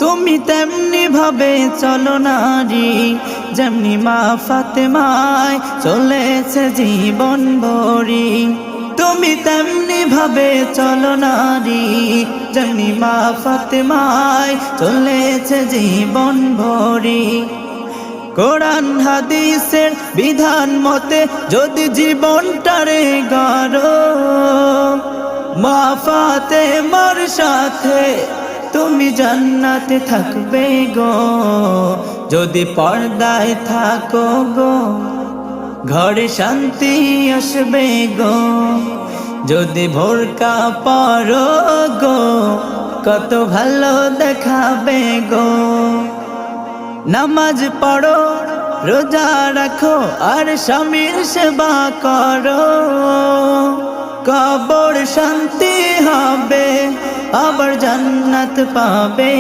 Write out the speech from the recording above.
তুমি তেমনি ভাবে চলো নারী, যেমনি মা ফাতেমায় চলেছে জীবন ভরি। তুমি তেমনি ভাবে চলো নারী, যেমনি মা ফাতেমায় চলেছে জীবন ভরি। কোরআন হাদিসের বিধান মতে যদি জীবনটারে গড়ো, মা ফাতেমার সাথে তুমি জান্নাতে থাকবে গো। যদি পর্দায় থাকো গো, ঘরে শান্তি আসবে গো। যদি ভোরকা পরো গো, কত ভালো দেখাবে গো। নামাজ পড়ো, রোজা রাখো, আর স্বামীর সেবা করো। কবর শান্তি হবে, আবার জান্নাত পাবে।